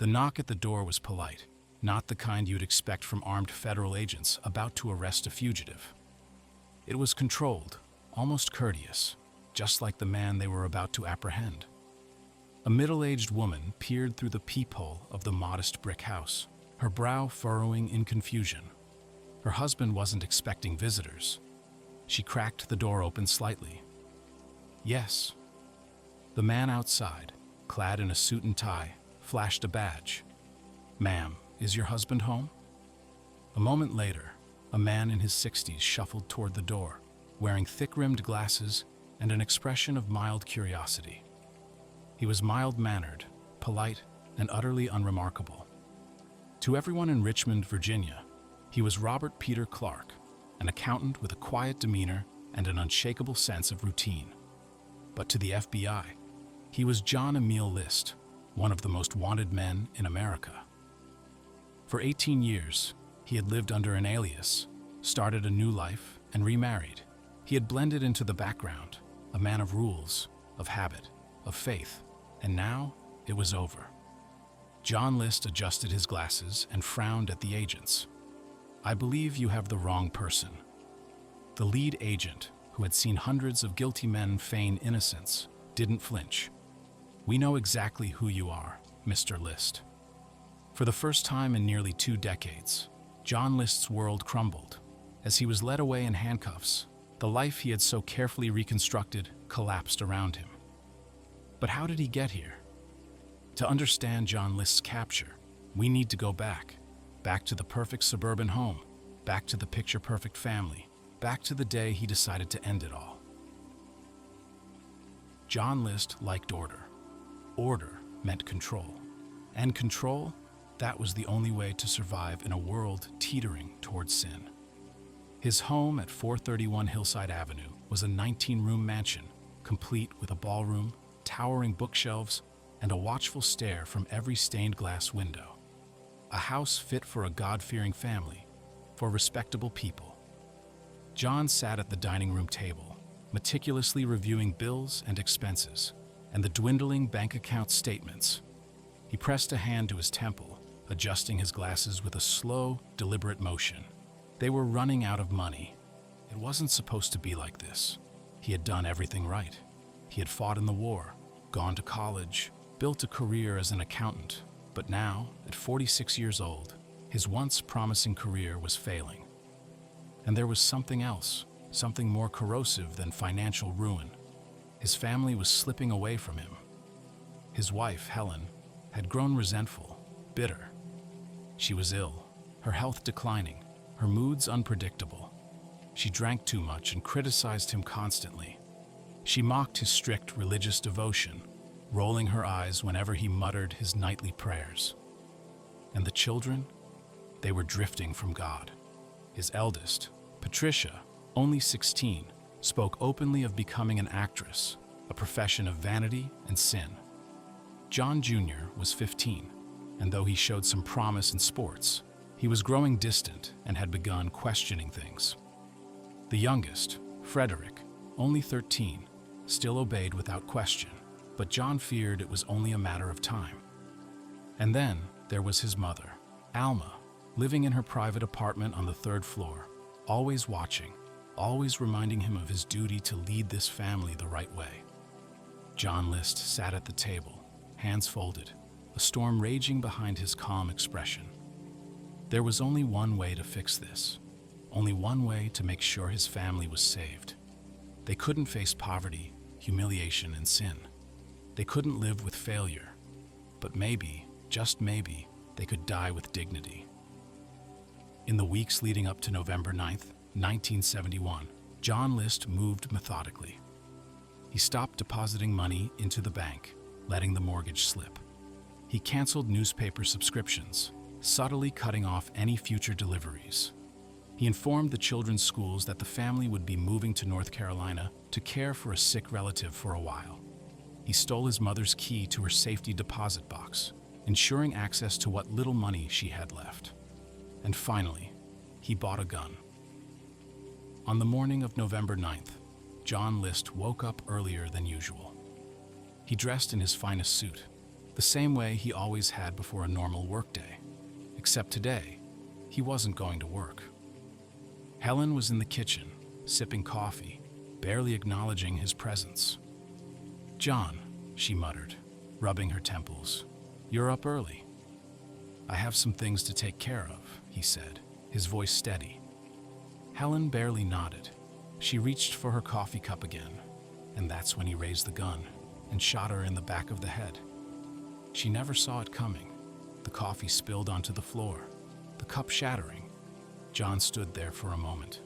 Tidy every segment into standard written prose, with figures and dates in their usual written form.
The knock at the door was polite, not the kind you'd expect from armed federal agents about to arrest a fugitive. It was controlled, almost courteous, just like the man they were about to apprehend. A middle-aged woman peered through the peephole of the modest brick house, her brow furrowing in confusion. Her husband wasn't expecting visitors. She cracked the door open slightly. Yes. The man outside, clad in a suit and tie, flashed a badge. "Ma'am, is your husband home?" A moment later, a man in his 60s shuffled toward the door, wearing thick-rimmed glasses and an expression of mild curiosity. He was mild-mannered, polite, and utterly unremarkable. To everyone in Richmond, Virginia, he was Robert Peter Clark, an accountant with a quiet demeanor and an unshakable sense of routine. But to the FBI, he was John Emil List, one of the most wanted men in America. For 18 years, he had lived under an alias, started a new life, and remarried. He had blended into the background, a man of rules, of habit, of faith, and now it was over. John List adjusted his glasses and frowned at the agents. "I believe you have the wrong person." The lead agent, who had seen hundreds of guilty men feign innocence, didn't flinch. "We know exactly who you are, Mr. List." For the first time in nearly 2 decades, John List's world crumbled. As he was led away in handcuffs, the life he had so carefully reconstructed collapsed around him. But how did he get here? To understand John List's capture, we need to go back to the perfect suburban home, back to the picture-perfect family, back to the day he decided to end it all. John List liked order. Order meant control. And control, that was the only way to survive in a world teetering towards sin. His home at 431 Hillside Avenue was a 19-room mansion, complete with a ballroom, towering bookshelves, and a watchful stare from every stained glass window. A house fit for a God-fearing family, for respectable people. John sat at the dining room table, meticulously reviewing bills and expenses, and the dwindling bank account statements. He pressed a hand to his temple, adjusting his glasses with a slow, deliberate motion. They were running out of money. It wasn't supposed to be like this. He had done everything right. He had fought in the war, gone to college, built a career as an accountant, but now, at 46 years old, his once promising career was failing. And there was something else, something more corrosive than financial ruin. His family was slipping away from him. His wife, Helen, had grown resentful, bitter. She was ill, her health declining, her moods unpredictable. She drank too much and criticized him constantly. She mocked his strict religious devotion, rolling her eyes whenever he muttered his nightly prayers. And the children? They were drifting from God. His eldest, Patricia, only 16, spoke openly of becoming an actress, a profession of vanity and sin. John Jr. was 15, and though he showed some promise in sports, he was growing distant and had begun questioning things. The youngest, Frederick, only 13, still obeyed without question, but John feared it was only a matter of time. And then there was his mother, Alma, living in her private apartment on the 3rd floor, always watching, always reminding him of his duty to lead this family the right way. John List sat at the table, hands folded, a storm raging behind his calm expression. There was only one way to fix this, only one way to make sure his family was saved. They couldn't face poverty, humiliation, and sin. They couldn't live with failure, but maybe, just maybe, they could die with dignity. In the weeks leading up to November 9th, 1971, John List moved methodically. He stopped depositing money into the bank, letting the mortgage slip. He canceled newspaper subscriptions, subtly cutting off any future deliveries. He informed the children's schools that the family would be moving to North Carolina to care for a sick relative for a while. He stole his mother's key to her safety deposit box, ensuring access to what little money she had left. And finally, he bought a gun. On the morning of November 9th, John List woke up earlier than usual. He dressed in his finest suit, the same way he always had before a normal workday. Except today, he wasn't going to work. Helen was in the kitchen, sipping coffee, barely acknowledging his presence. "John," she muttered, rubbing her temples, "you're up early." "I have some things to take care of," he said, his voice steady. Helen barely nodded. She reached for her coffee cup again, and that's when he raised the gun and shot her in the back of the head. She never saw it coming. The coffee spilled onto the floor, the cup shattering. John stood there for a moment,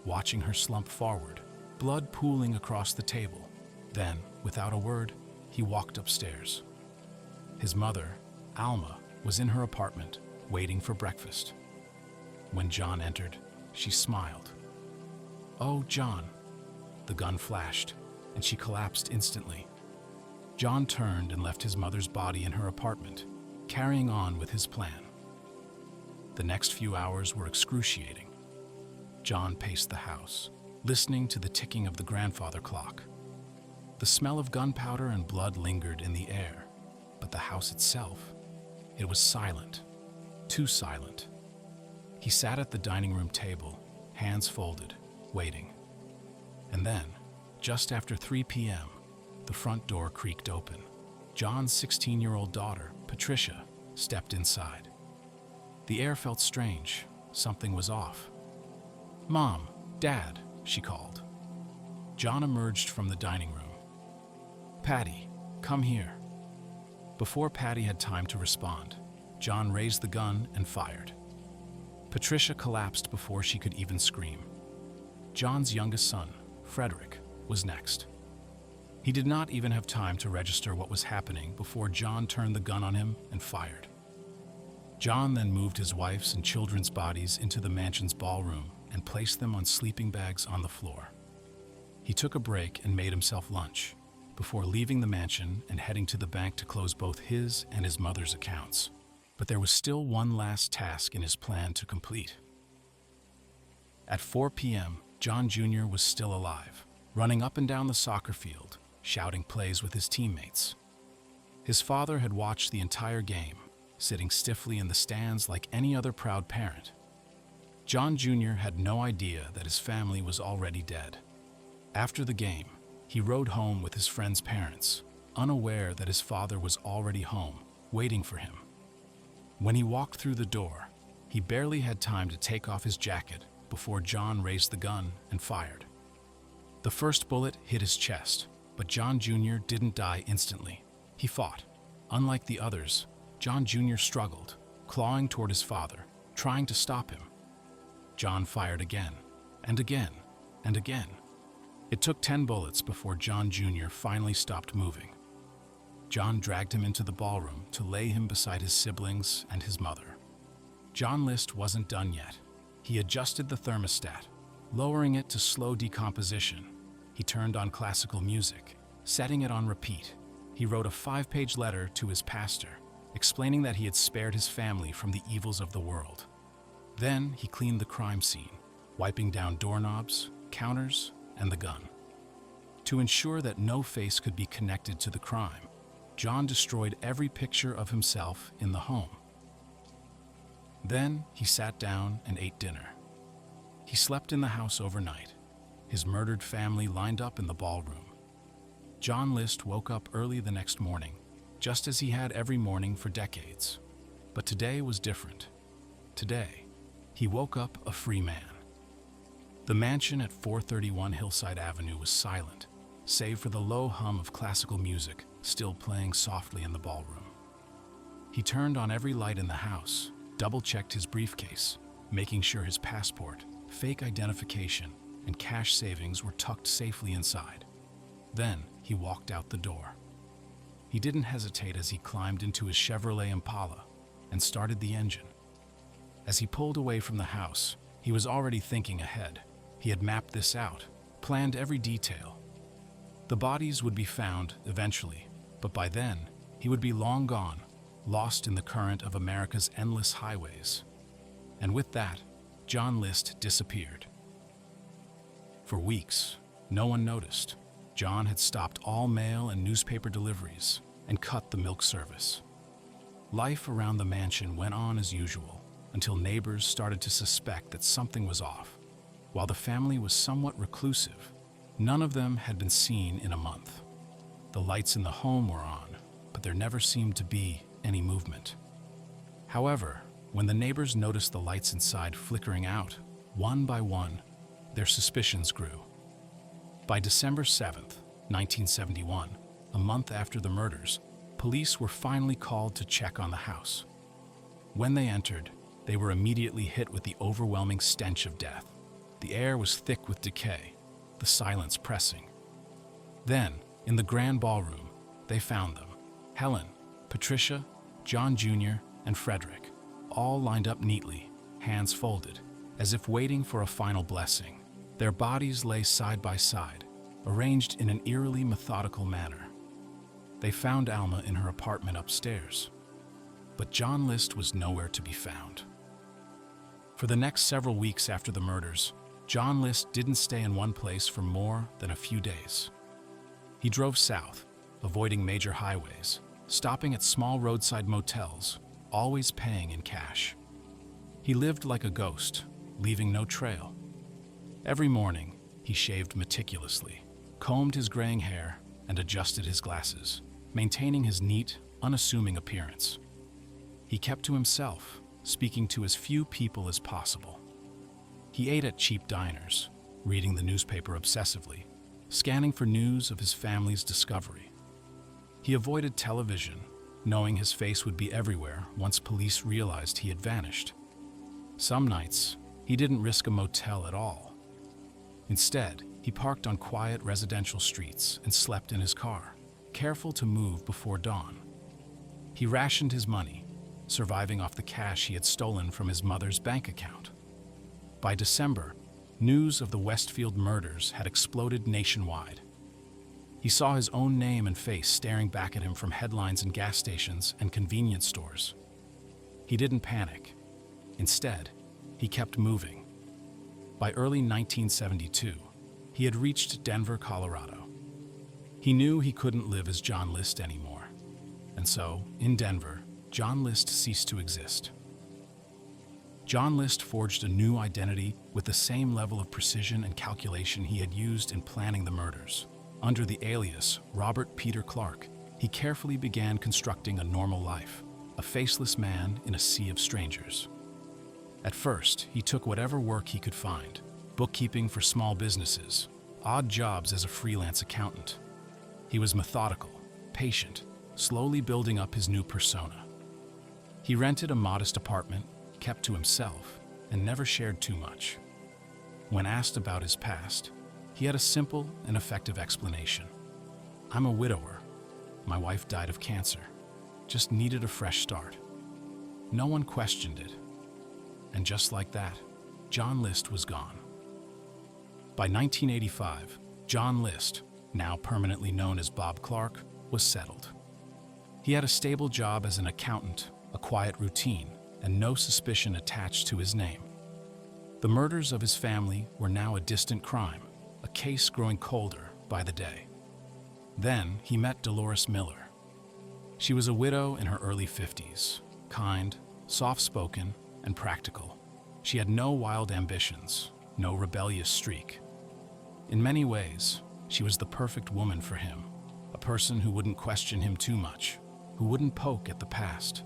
watching her slump forward, blood pooling across the table. Then, without a word, he walked upstairs. His mother, Alma, was in her apartment, waiting for breakfast. When John entered, she smiled. "Oh, John." The gun flashed, and she collapsed instantly. John turned and left his mother's body in her apartment, carrying on with his plan. The next few hours were excruciating. John paced the house, listening to the ticking of the grandfather clock. The smell of gunpowder and blood lingered in the air, but the house itself, it was silent, too silent. He sat at the dining room table, hands folded, waiting. And then, just after 3 p.m., the front door creaked open. John's 16-year-old daughter, Patricia, stepped inside. The air felt strange. Something was off. "Mom, Dad," she called. John emerged from the dining room. "Patty, come here." Before Patty had time to respond, John raised the gun and fired. Patricia collapsed before she could even scream. John's youngest son, Frederick, was next. He did not even have time to register what was happening before John turned the gun on him and fired. John then moved his wife's and children's bodies into the mansion's ballroom and placed them on sleeping bags on the floor. He took a break and made himself lunch before leaving the mansion and heading to the bank to close both his and his mother's accounts. But there was still one last task in his plan to complete. At 4 p.m., John Jr. was still alive, running up and down the soccer field, shouting plays with his teammates. His father had watched the entire game, sitting stiffly in the stands like any other proud parent. John Jr. had no idea that his family was already dead. After the game, he rode home with his friend's parents, unaware that his father was already home, waiting for him. When he walked through the door, he barely had time to take off his jacket before John raised the gun and fired. The first bullet hit his chest, but John Jr. didn't die instantly. He fought. Unlike the others, John Jr. struggled, clawing toward his father, trying to stop him. John fired again, and again, and again. It took 10 bullets before John Jr. finally stopped moving. John dragged him into the ballroom to lay him beside his siblings and his mother. John List wasn't done yet. He adjusted the thermostat, lowering it to slow decomposition. He turned on classical music, setting it on repeat. He wrote a 5-page letter to his pastor, explaining that he had spared his family from the evils of the world. Then he cleaned the crime scene, wiping down doorknobs, counters, and the gun. To ensure that no face could be connected to the crime, John destroyed every picture of himself in the home. Then he sat down and ate dinner. He slept in the house overnight, his murdered family lined up in the ballroom. John List woke up early the next morning, just as he had every morning for decades. But today was different. Today, he woke up a free man. The mansion at 431 Hillside Avenue was silent, save for the low hum of classical music still playing softly in the ballroom. He turned on every light in the house, double-checked his briefcase, making sure his passport, fake identification, and cash savings were tucked safely inside. Then he walked out the door. He didn't hesitate as he climbed into his Chevrolet Impala and started the engine. As he pulled away from the house, he was already thinking ahead. He had mapped this out, planned every detail. The bodies would be found eventually, but by then, he would be long gone, lost in the current of America's endless highways. And with that, John List disappeared. For weeks, no one noticed. John had stopped all mail and newspaper deliveries, and cut the milk service. Life around the mansion went on as usual until neighbors started to suspect that something was off. While the family was somewhat reclusive, none of them had been seen in a month. The lights in the home were on, but there never seemed to be any movement. However, when the neighbors noticed the lights inside flickering out, one by one, their suspicions grew. By December 7th, 1971, a month after the murders, police were finally called to check on the house. When they entered, they were immediately hit with the overwhelming stench of death. The air was thick with decay, the silence pressing. Then, in the grand ballroom, they found them: Helen, Patricia, John Jr., and Frederick, all lined up neatly, hands folded, as if waiting for a final blessing. Their bodies lay side by side, arranged in an eerily methodical manner. They found Alma in her apartment upstairs, but John List was nowhere to be found. For the next several weeks after the murders, John List didn't stay in one place for more than a few days. He drove south, avoiding major highways, stopping at small roadside motels, always paying in cash. He lived like a ghost, leaving no trail. Every morning, he shaved meticulously, combed his graying hair, and adjusted his glasses, maintaining his neat, unassuming appearance. He kept to himself, speaking to as few people as possible. He ate at cheap diners, reading the newspaper obsessively, scanning for news of his family's discovery. He avoided television, knowing his face would be everywhere once police realized he had vanished. Some nights, he didn't risk a motel at all. Instead, he parked on quiet residential streets and slept in his car, careful to move before dawn. He rationed his money, surviving off the cash he had stolen from his mother's bank account. By December, news of the Westfield murders had exploded nationwide. He saw his own name and face staring back at him from headlines in gas stations and convenience stores. He didn't panic. Instead, he kept moving. By early 1972, he had reached Denver, Colorado. He knew he couldn't live as John List anymore. And so, in Denver, John List ceased to exist. John List forged a new identity with the same level of precision and calculation he had used in planning the murders. Under the alias Robert Peter Clark, he carefully began constructing a normal life, a faceless man in a sea of strangers. At first, he took whatever work he could find: bookkeeping for small businesses, odd jobs as a freelance accountant. He was methodical, patient, slowly building up his new persona. He rented a modest apartment, kept to himself, and never shared too much. When asked about his past, he had a simple and effective explanation. "I'm a widower. My wife died of cancer. Just needed a fresh start." No one questioned it. And just like that, John List was gone. By 1985, John List, now permanently known as Bob Clark, was settled. He had a stable job as an accountant, a quiet routine, and no suspicion attached to his name. The murders of his family were now a distant crime, a case growing colder by the day. Then he met Dolores Miller. She was a widow in her early 50s, kind, soft-spoken, and practical. She had no wild ambitions, no rebellious streak. In many ways, she was the perfect woman for him, a person who wouldn't question him too much, who wouldn't poke at the past.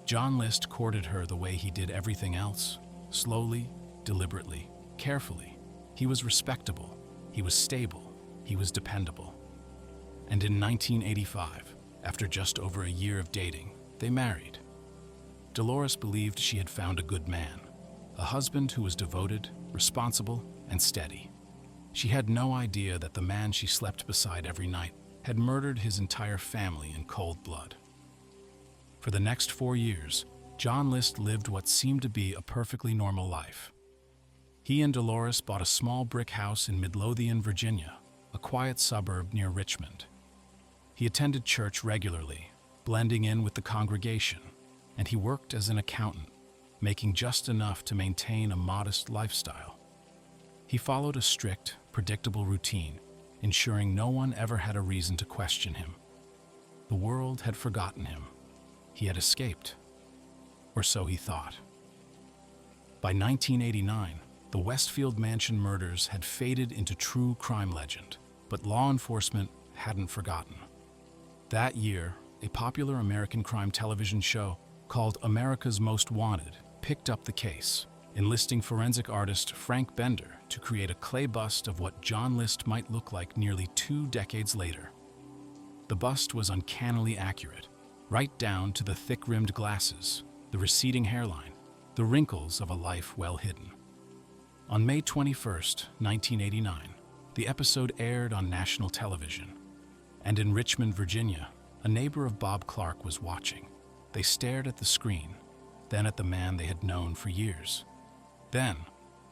John List courted her the way he did everything else, slowly, deliberately, carefully. He was respectable, he was stable, he was dependable. And in 1985, after just over a year of dating, they married. Dolores believed she had found a good man, a husband who was devoted, responsible, and steady. She had no idea that the man she slept beside every night had murdered his entire family in cold blood. For the next 4 years, John List lived what seemed to be a perfectly normal life. He and Dolores bought a small brick house in Midlothian, Virginia, a quiet suburb near Richmond. He attended church regularly, blending in with the congregation, and he worked as an accountant, making just enough to maintain a modest lifestyle. He followed a strict, predictable routine, ensuring no one ever had a reason to question him. The world had forgotten him. He had escaped. Or so he thought. By 1989, the Westfield Mansion murders had faded into true crime legend, but law enforcement hadn't forgotten. That year, a popular American crime television show called America's Most Wanted picked up the case, enlisting forensic artist Frank Bender to create a clay bust of what John List might look like nearly 2 decades later. The bust was uncannily accurate, right down to the thick-rimmed glasses, the receding hairline, the wrinkles of a life well hidden. On May 21, 1989, the episode aired on national television, and in Richmond, Virginia, a neighbor of Bob Clark was watching. They stared at the screen, then at the man they had known for years. Then,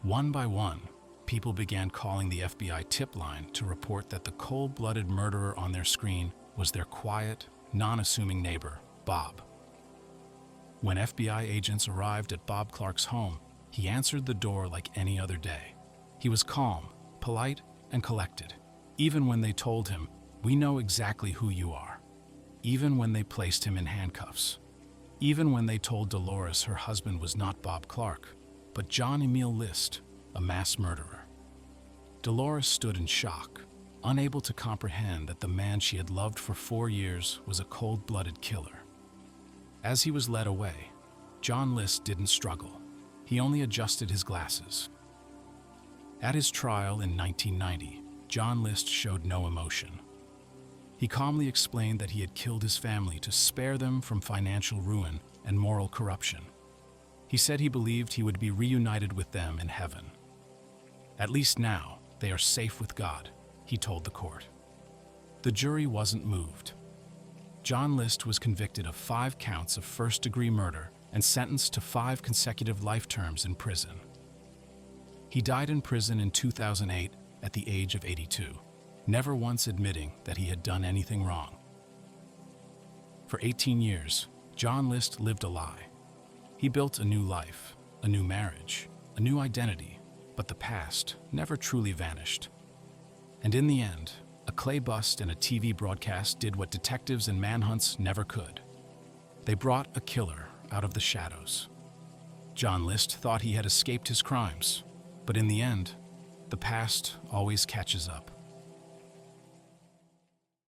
one by one, people began calling the FBI tip line to report that the cold-blooded murderer on their screen was their quiet, non-assuming neighbor, Bob. When FBI agents arrived at Bob Clark's home, he answered the door like any other day. He was calm, polite, and collected, even when they told him, "We know exactly who you are." Even when they placed him in handcuffs. Even when they told Dolores her husband was not Bob Clark, but John Emil List, a mass murderer. Dolores stood in shock, unable to comprehend that the man she had loved for 4 years was a cold-blooded killer. As he was led away, John List didn't struggle. He only adjusted his glasses. At his trial in 1990, John List showed no emotion. He calmly explained that he had killed his family to spare them from financial ruin and moral corruption. He said he believed he would be reunited with them in heaven. At least now, they are safe with God, he told the court. The jury wasn't moved. John List was convicted of 5 counts of first-degree murder and sentenced to 5 consecutive life terms in prison. He died in prison in 2008 at the age of 82, never once admitting that he had done anything wrong. For 18 years, John List lived a lie. He built a new life, a new marriage, a new identity, but the past never truly vanished. And in the end, a clay bust and a TV broadcast did what detectives and manhunts never could. They brought a killer out of the shadows. John List thought he had escaped his crimes, but in the end, the past always catches up.